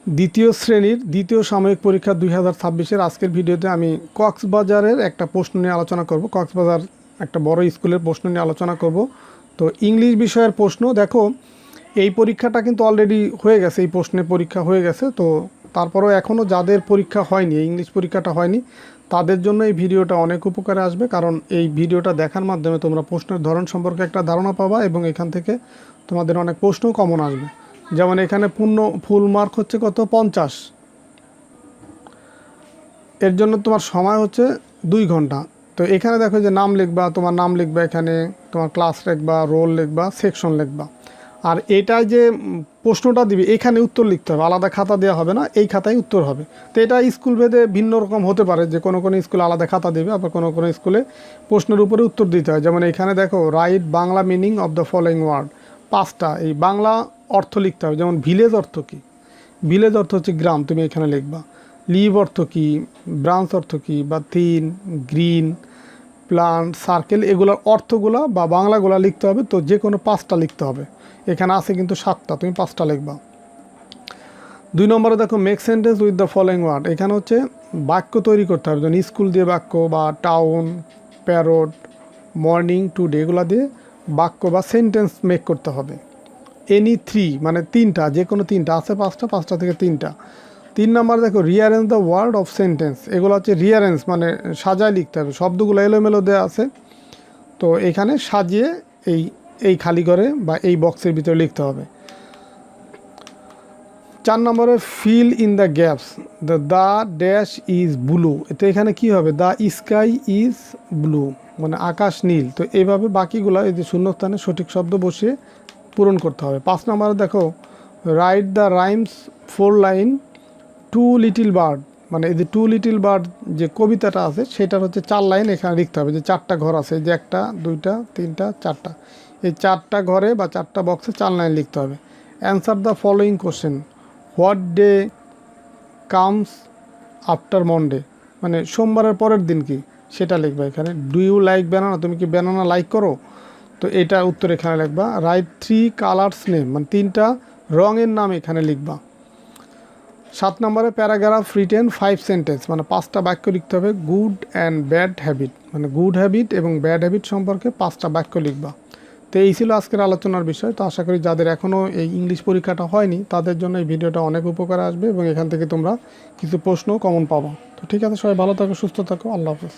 দ্বিতীয় শ্রেণীর দ্বিতীয় সাময়িক পরীক্ষা 2026-এর আজকের ভিডিওতে আমি কক্সবাজারের একটা প্রশ্ন নিয়ে আলোচনা করব। কক্সবাজার একটা বড় স্কুলের প্রশ্ন নিয়ে আলোচনা করব। তো ইংলিশ বিষয়ের প্রশ্ন দেখো, এই পরীক্ষাটা কিন্তু অলরেডি হয়ে গেছে, এই প্রশ্নের পরীক্ষা হয়ে গেছে। তো তারপরেও এখনও যাদের পরীক্ষা হয়নি, ইংলিশ পরীক্ষাটা হয়নি, তাদের জন্য এই ভিডিওটা অনেক উপকারে আসবে। কারণ এই ভিডিওটা দেখার মাধ্যমে তোমরা প্রশ্নের ধরন সম্পর্কে একটা ধারণা পাবা এবং এখান থেকে তোমাদের অনেক প্রশ্নও কমন আসবে। যেমন এখানে ফুল মার্ক হচ্ছে কত, 50। এর জন্য তোমার সময় হচ্ছে 2 ঘন্টা। তো এখানে দেখো যে নাম লিখবা, তোমার নাম লিখবা, এখানে তোমার ক্লাস লিখবা, রোল লিখবা, সেকশন লিখবা। আর এটাই যে প্রশ্নটা দিবে এখানে উত্তর লিখতে হবে, আলাদা খাতা দেওয়া হবে না, এই খাতায় উত্তর হবে। তো এটা স্কুল ভেদে ভিন্ন রকম হতে পারে, যে কোনো স্কুলে আলাদা খাতা দেবে, আবার কোনো স্কুলে প্রশ্নের উপরে উত্তর দিতে হয়। যেমন এখানে দেখো, write Bangla meaning of the following word, 5টা এই বাংলা অর্থ লিখতে হবে। যেমন ভিলেজ অর্থ কী, ভিলেজ অর্থ হচ্ছে গ্রাম, তুমি এখানে লিখবা। লিভ অর্থ কী, ব্রাঞ্চ অর্থ কী, বা থিন, গ্রিন, প্লান্ট, সার্কেল, এগুলোর অর্থগুলা বা বাংলাগুলা লিখতে হবে। তো যে কোনো 5টা লিখতে হবে, এখানে আছে কিন্তু 7টা, তুমি 5টা লিখবা। 2 নম্বরে দেখো, make sentence with the following word, এখানে হচ্ছে বাক্য তৈরি করতে হবে। যেমন স্কুল দিয়ে বাক্য, বা টাউন, প্যারোট, মর্নিং, টুডে, এগুলো দিয়ে বাক্য বা সেন্টেন্স মেক করতে হবে। এনি 3 মানে 3টা, যে কোনো 3টা, আছে 5টা থেকে 3টা। 3 নম্বর দেখো, rearrange the word of sentence, এগুলো হচ্ছে রিঅ্যারেঞ্জ মানে সাজায় লিখতে হবে। শব্দগুলো এলোমেলো দেওয়া আছে, তো এখানে সাজিয়ে এই খালি ঘরে বা এই বক্সের ভিতরে লিখতে হবে। 4 নম্বরে, fill in the gaps, the dash is blue, তো এখানে কি হবে, দ্য স্কাই ইজ ব্লু মানে আকাশ নীল। তো এইভাবে বাকিগুলো এই যে শূন্যস্থানে সঠিক শব্দ বসিয়ে পূরণ করতে হবে। 5 নম্বরে দেখো, write the rhymes 4 line to little bird, মানে এই যে 2 লিটিল বার্ড যে কবিতাটা আছে সেটার হচ্ছে 4 লাইন এখানে লিখতে হবে। যে 4টা ঘর আছে, যে 1টা 2টা 3টা 4টা, এই 4টা ঘরে বা 4টা বক্সে 4 লাইন লিখতে হবে। Answer the following question, what day comes after Monday, মানে সোমবারের পরের দিন কি সেটা লিখবা এখানে। ডু ইউ লাইক ব্যানানা, তুমি কি ব্যানানা লাইক করো, তো এটা উত্তর এখানে লিখবা। রাইট 3 কালার্স নেম, মানে 3টা রঙের নাম এখানে লিখবা। 7 নম্বরে, প্যারাগ্রাফ রিটেন 5 সেন্টেন্স, মানে 5টা বাক্য লিখতে হবে। গুড অ্যান্ড ব্যাড হ্যাবিট, মানে গুড হ্যাবিট এবং ব্যাড হ্যাবিট সম্পর্কে 5টা বাক্য লিখবা। তো এই ছিল আজকের আলোচনার বিষয়। তো আশা করি যাদের এখনও এই ইংলিশ পরীক্ষাটা হয়নি তাদের জন্য এই ভিডিওটা অনেক উপকারে আসবে এবং এখান থেকে তোমরা কিছু প্রশ্ন কমন পাবো। তো ঠিক আছে, সবাই ভালো থাকো, সুস্থ থাকো, আল্লাহ হাফেজ।